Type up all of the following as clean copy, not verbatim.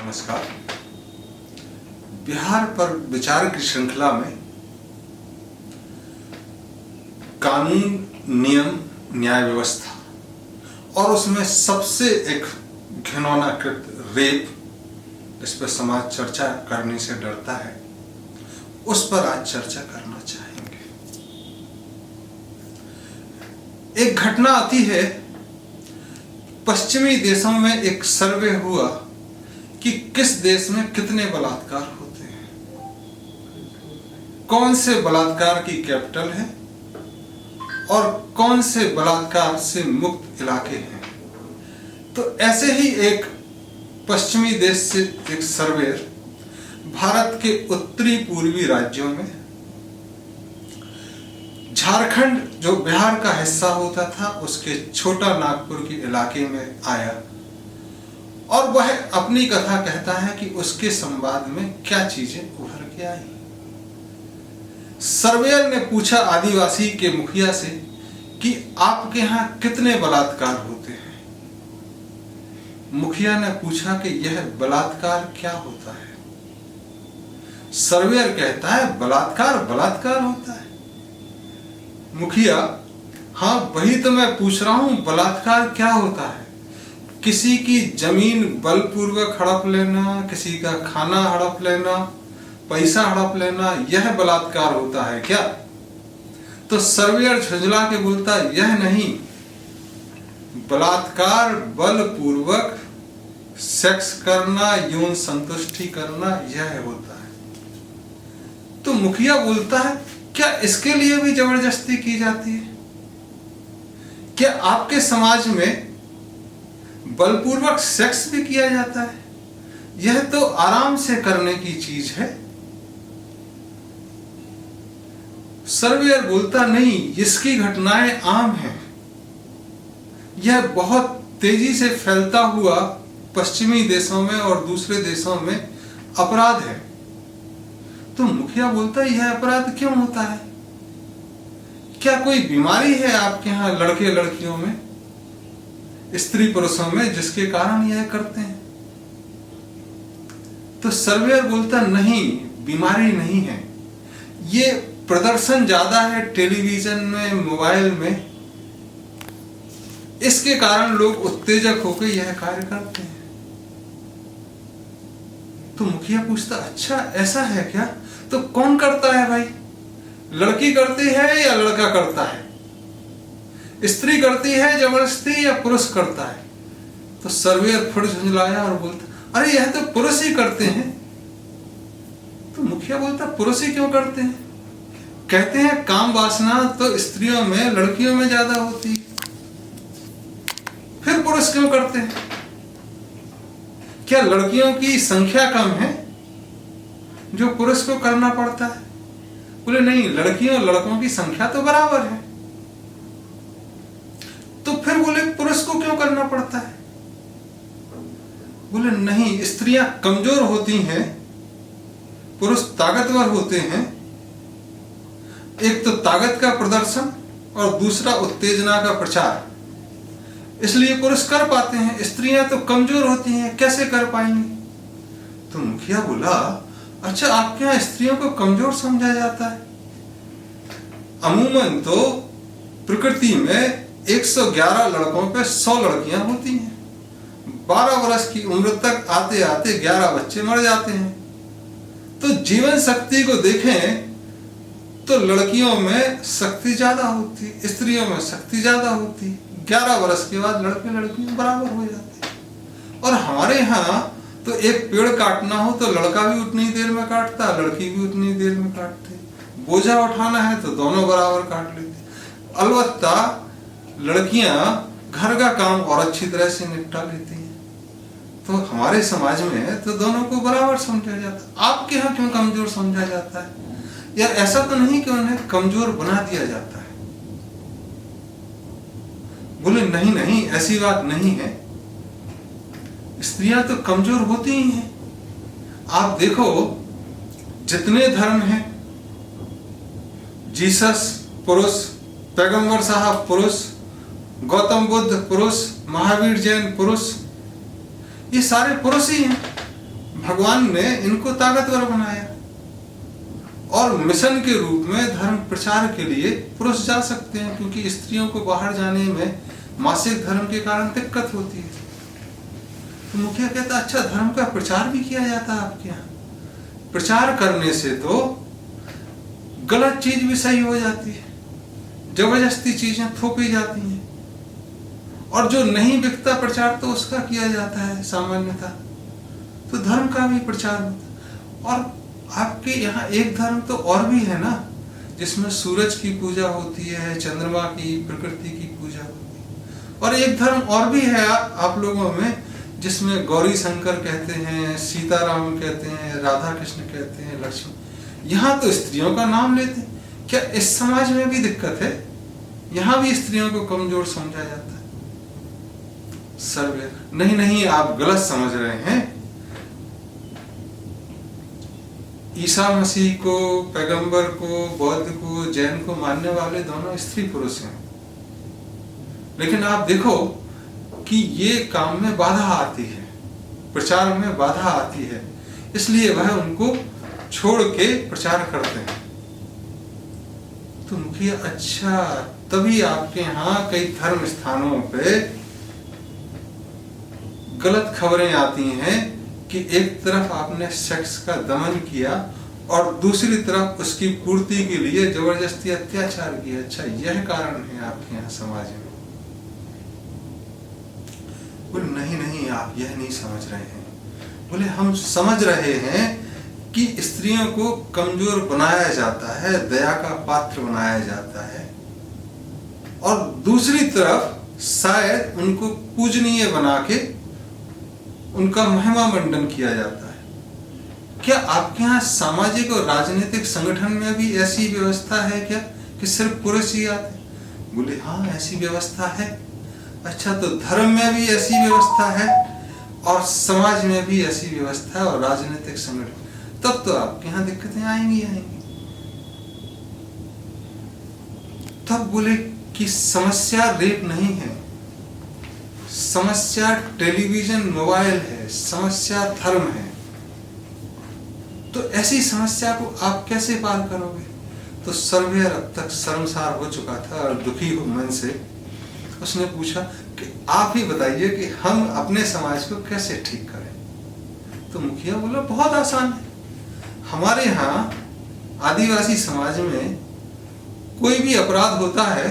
नमस्कार। बिहार पर विचार की श्रृंखला में कानून, नियम, न्याय व्यवस्था और उसमें सबसे एक घिनौना कृत रेप, इस पर समाज चर्चा करने से डरता है, उस पर आज चर्चा करना चाहेंगे। एक घटना आती है, पश्चिमी देशों में एक सर्वे हुआ कि किस देश में कितने बलात्कार होते हैं, कौन से बलात्कार की कैपिटल है और कौन से बलात्कार से मुक्त इलाके हैं। तो ऐसे ही एक पश्चिमी देश से एक सर्वे भारत के उत्तरी पूर्वी राज्यों में, झारखंड जो बिहार का हिस्सा होता था उसके छोटा नागपुर के इलाके में आया और वह अपनी कथा कहता है कि उसके संवाद में क्या चीजें उभर के आई। सर्वेयर ने पूछा आदिवासी के मुखिया से कि आपके यहाँ कितने बलात्कार होते हैं। मुखिया ने पूछा कि यह बलात्कार क्या होता है। सर्वेयर कहता है बलात्कार बलात्कार होता है। मुखिया, हाँ वही तो मैं पूछ रहा हूं, बलात्कार क्या होता है। किसी की जमीन बलपूर्वक हड़प लेना, किसी का खाना हड़प लेना, पैसा हड़प लेना, यह बलात्कार होता है क्या। तो सर्वेयर झुंझला के बोलता यह नहीं, बलात्कार बलपूर्वक सेक्स करना, यौन संतुष्टि करना, यह होता है। तो मुखिया बोलता है क्या इसके लिए भी जबरदस्ती की जाती है? क्या आपके समाज में बलपूर्वक सेक्स भी किया जाता है? यह तो आराम से करने की चीज है। सर्वेयर बोलता नहीं, इसकी घटनाएं आम हैं। यह बहुत तेजी से फैलता हुआ पश्चिमी देशों में और दूसरे देशों में अपराध है। तो मुखिया बोलता है यह अपराध क्यों होता है? क्या कोई बीमारी है आपके यहाँ लड़के लड़कियों में, स्त्री पुरुषों में, जिसके कारण यह करते हैं? तो सर्वेयर बोलता नहीं, बीमारी नहीं है, ये प्रदर्शन ज्यादा है टेलीविजन में, मोबाइल में, इसके कारण लोग उत्तेजक होकर यह कार्य करते हैं। तो मुखिया पूछता अच्छा ऐसा है क्या? तो कौन करता है भाई? लड़की करती है या लड़का करता है? स्त्री करती है जबरदस्ती या पुरुष करता है? तो सर्वेयर फिर झुंझलाया और बोलता अरे यह तो पुरुष ही करते हैं। तो मुखिया बोलता पुरुष ही क्यों करते हैं? कहते हैं काम वासना तो स्त्रियों में, लड़कियों में ज्यादा होती, फिर पुरुष क्यों करते हैं? क्या लड़कियों की संख्या कम है जो पुरुष को करना पड़ता है? बोले नहीं, लड़कियों और लड़कों की संख्या तो बराबर है। तो फिर बोले पुरुष को क्यों करना पड़ता है? बोले नहीं, स्त्रियां कमजोर होती हैं, पुरुष ताकतवर होते हैं। एक तो ताकत का प्रदर्शन और दूसरा उत्तेजना का प्रचार, इसलिए पुरुष कर पाते हैं, स्त्रियां तो कमजोर होती हैं, कैसे कर पाएंगी? तो मुखिया बोला अच्छा आपके यहाँ स्त्रियों को कमजोर समझा जाता है? अमूमन तो प्रकृति में 111 लड़कों पे 100 लड़कियां होती हैं। 12 वर्ष की उम्र तक आते आते 11 बच्चे मर जाते हैं। तो जीवन शक्ति को देखें तो लड़कियों में शक्ति ज्यादा होती, स्त्रियों में शक्ति ज्यादा होती। 11 वर्ष के बाद लड़के लड़कियां बराबर हो जाते हैं। और हमारे यहाँ तो एक पेड़ काटना हो तो लड़का भी उतनी देर में काटता, लड़की भी उतनी देर में काटते। बोझा उठाना है तो दोनों बराबर काट लेते। अलबत्ता लड़कियां घर का काम और अच्छी तरह से निपटा लेती हैं। तो हमारे समाज में तो दोनों को बराबर समझा जाता। आपके यहाँ क्यों कमजोर समझा जाता है? या ऐसा तो नहीं कि उन्हें कमजोर बना दिया जाता है? बोले नहीं नहीं, ऐसी बात नहीं है, स्त्रियां तो कमजोर होती ही हैं। आप देखो जितने धर्म हैं, जीसस पुरुष, पैगंबर साहब पुरुष, गौतम बुद्ध पुरुष, महावीर जैन पुरुष, ये सारे पुरुष ही हैं। भगवान ने इनको ताकतवर बनाया और मिशन के रूप में धर्म प्रचार के लिए पुरुष जा सकते हैं, क्योंकि स्त्रियों को बाहर जाने में मासिक धर्म के कारण दिक्कत होती है। तो मुखिया कहता अच्छा धर्म का प्रचार भी किया जाता है आपके यहाँ। प्रचार करने से तो गलत चीज भी सही हो जाती है, जबरदस्ती चीजें थोपी जाती हैं, और जो नहीं बिकता प्रचार तो उसका किया जाता है सामान्यतः। तो धर्म का भी प्रचार होता है। और आपके यहाँ एक धर्म तो और भी है ना, जिसमें सूरज की पूजा होती है, चंद्रमा की, प्रकृति की पूजा होती है। और एक धर्म और भी है आप लोगों में, जिसमें गौरी शंकर कहते हैं, सीताराम कहते हैं, राधा कृष्ण कहते हैं, लक्ष्मी। यहाँ तो स्त्रियों का नाम लेते हैं। क्या इस समाज में भी दिक्कत है? यहाँ भी स्त्रियों को कमजोर समझा जाता है। सर्वे नहीं, आप गलत समझ रहे हैं। ईसा मसीह को, पैगंबर को, बौद्ध को, जैन को मानने वाले दोनों स्त्री पुरुष हैं। लेकिन आप देखो कि ये काम में बाधा आती है, प्रचार में बाधा आती है, इसलिए वह उनको छोड़ के प्रचार करते हैं। तो मुखिया अच्छा, तभी आपके यहाँ कई धर्म स्थानों पे गलत खबरें आती हैं कि एक तरफ आपने सेक्स का दमन किया और दूसरी तरफ उसकी पूर्ति के लिए जबरदस्ती अत्याचार किया। अच्छा, यह कारण है आपके यहाँ समाज में। बोले नहीं, आप यह नहीं समझ रहे हैं। बोले हम समझ रहे हैं कि स्त्रियों को कमजोर बनाया जाता है, दया का पात्र बनाया जाता है, और दूसरी तरफ शायद उनको पूजनीय बना के उनका महिमा मंडन किया जाता है। क्या आपके यहाँ सामाजिक और राजनीतिक संगठन में भी ऐसी व्यवस्था है क्या कि सिर्फ पुरुष ही आते? बोले हाँ, ऐसी व्यवस्था है। अच्छा, तो धर्म में भी ऐसी व्यवस्था है और समाज में भी ऐसी व्यवस्था है और राजनीतिक संगठन, तब तो आपके यहाँ दिक्कतें आएंगी। तब बोले कि समस्या रेप नहीं है, समस्या टेलीविजन मोबाइल है, समस्या धर्म है। तो ऐसी समस्या को आप कैसे पार करोगे? तो सर्वेयर अब तक शर्मसार हो चुका था और दुखी हो मन से। उसने पूछा कि आप ही बताइए कि हम अपने समाज को कैसे ठीक करें। तो मुखिया बोला बहुत आसान है। हमारे यहाँ आदिवासी समाज में कोई भी अपराध होता है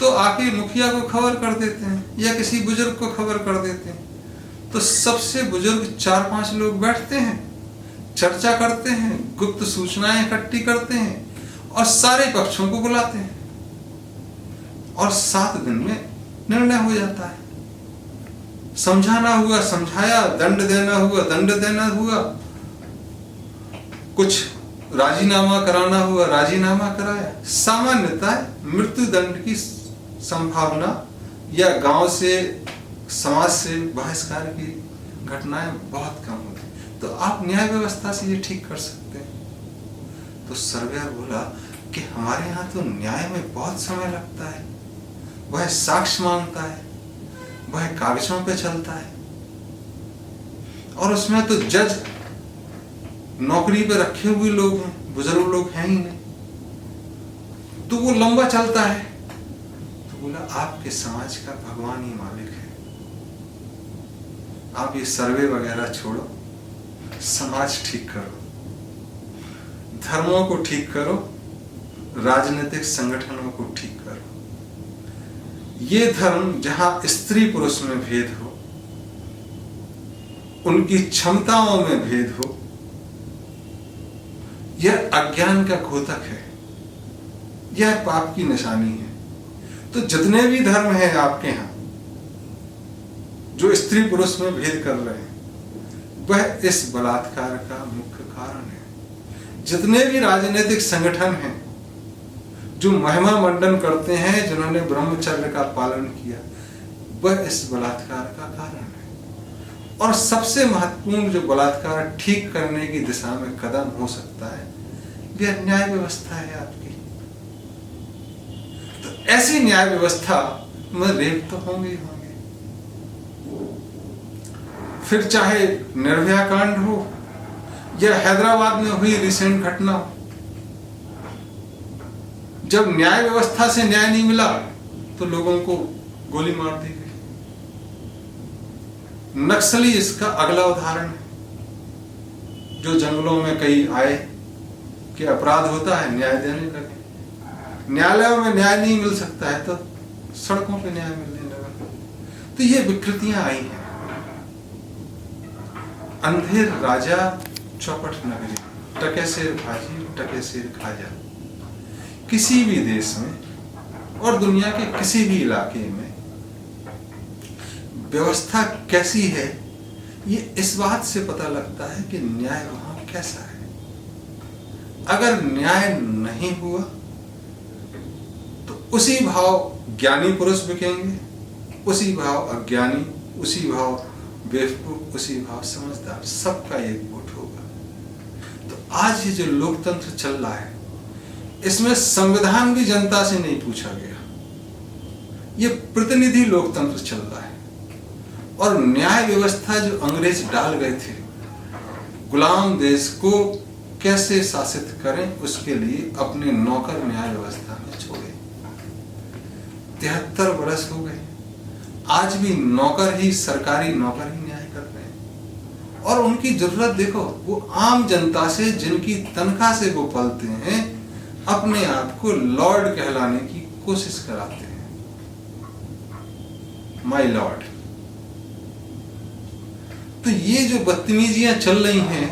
तो आके मुखिया को खबर कर देते हैं या किसी बुजुर्ग को खबर कर देते हैं। तो सबसे बुजुर्ग 4-5 लोग बैठते हैं, चर्चा करते हैं, गुप्त सूचनाएं इकट्ठी करते हैं और सारे पक्षों को बुलाते हैं और 7 दिन में निर्णय हो जाता है। समझाना हुआ समझाया, दंड देना हुआ दंड देना हुआ, कुछ राजीनामा कराना हुआ राजीनामा कराया। सामान्यतः मृत्यु दंड की संभावना या गांव से, समाज से बहिष्कार की घटनाएं बहुत कम होती, तो आप न्याय व्यवस्था से ये ठीक कर सकते हैं। तो सर्वेयर बोला कि हमारे यहाँ तो न्याय में बहुत समय लगता है, वह साक्ष्य मांगता है, वह कागजों पे चलता है, और उसमें तो जज नौकरी पे रखे हुए लोग हैं, बुजुर्ग लोग हैं ही नहीं, तो वो लंबा चलता है। तो बोला आपके समाज का भगवान ही मालिक है, आप ये सर्वे वगैरह छोड़ो, समाज ठीक करो, धर्मों को ठीक करो, राजनीतिक संगठनों को ठीक करो। ये धर्म जहां स्त्री पुरुष में भेद हो, उनकी क्षमताओं में भेद हो, यह अज्ञान का घोतक है, यह पाप की निशानी है। तो जितने भी धर्म हैं आपके यहां जो स्त्री पुरुष में भेद कर रहे हैं, वह इस बलात्कार का मुख्य कारण है। जितने भी राजनीतिक संगठन हैं जो महिमा मंडन करते हैं, जिन्होंने ब्रह्मचर्य का पालन किया, वह इस बलात्कार का कारण है। और सबसे महत्वपूर्ण जो बलात्कार ठीक करने की दिशा में कदम हो सकता है, वह न्याय व्यवस्था है आपकी। तो ऐसी न्याय व्यवस्था में रेप तो होंगे ही होंगे। फिर चाहे निर्भया कांड हो या हैदराबाद में हुई रिसेंट घटना हो, जब न्याय व्यवस्था से न्याय नहीं मिला तो लोगों को गोली मार दी गई। नक्सली इसका अगला उदाहरण है, जो जंगलों में कई आए कि अपराध होता है, न्याय देने लगे। न्यायालयों में न्याय नहीं मिल सकता है तो सड़कों पे न्याय मिलने लगा। तो ये विकृतियां आई हैं। अंधेर राजा चौपट नगरी, टके सिर भाजी टके सिर खाजा। किसी भी देश में और दुनिया के किसी भी इलाके में व्यवस्था कैसी है, ये इस बात से पता लगता है कि न्याय वहां कैसा है। अगर न्याय नहीं हुआ तो उसी भाव ज्ञानी पुरुष बिकेंगे, उसी भाव अज्ञानी, उसी भाव बेवकूफ, उसी भाव समझदार, सबका एक वोट होगा। तो आज ये जो लोकतंत्र चल रहा है, इसमें संविधान भी जनता से नहीं पूछा गया, ये प्रतिनिधि लोकतंत्र चल रहा है। और न्याय व्यवस्था जो अंग्रेज डाल गए थे, गुलाम देश को कैसे शासित करें, उसके लिए अपने नौकर न्याय व्यवस्था में छोड़े। 73 वर्ष हो गए, आज भी नौकर ही, सरकारी नौकर ही न्याय कर रहे हैं। और उनकी जरूरत देखो, वो आम जनता से, जिनकी तनख्वाह से वो पलते हैं, अपने आप को लॉर्ड कहलाने की कोशिश कराते हैं, माय लॉर्ड। तो ये जो बदतमीजियां चल रही हैं,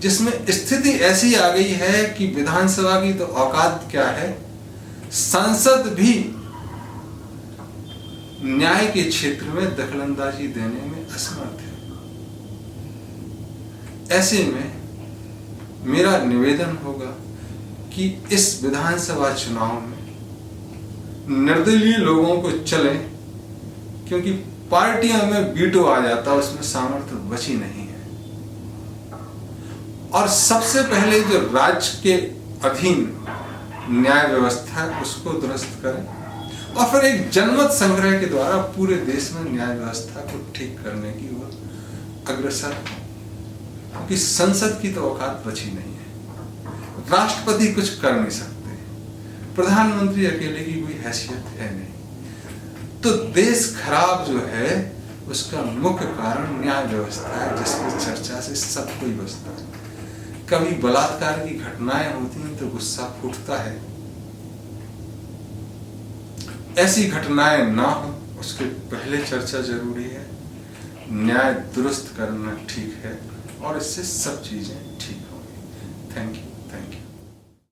जिसमें स्थिति ऐसी आ गई है कि विधानसभा की तो औकात क्या है, संसद भी न्याय के क्षेत्र में दखलंदाजी देने में असमर्थ है। ऐसे में मेरा निवेदन होगा कि इस विधानसभा चुनाव में निर्दलीय लोगों को चलें, क्योंकि पार्टियों में वीटो आ जाता, उसमें सामर्थ्य बची नहीं है। और सबसे पहले जो राज्य के अधीन न्याय व्यवस्था है उसको दुरुस्त करें, और फिर एक जनमत संग्रह के द्वारा पूरे देश में न्याय व्यवस्था को ठीक करने की ओर अग्रसर हो। क्योंकि संसद की तो औकात बची नहीं है, राष्ट्रपति कुछ कर नहीं सकते, प्रधानमंत्री अकेले की कोई हैसियत है नहीं। तो देश खराब जो है उसका मुख्य कारण न्याय व्यवस्था है, जिसकी चर्चा से सब कोई बचता है। कभी बलात्कार की घटनाएं होती हैं तो गुस्सा फूटता है, ऐसी घटनाएं ना हो उसके पहले चर्चा जरूरी है। न्याय दुरुस्त करना ठीक है और इससे सब चीजें ठीक होंगी। Thank you.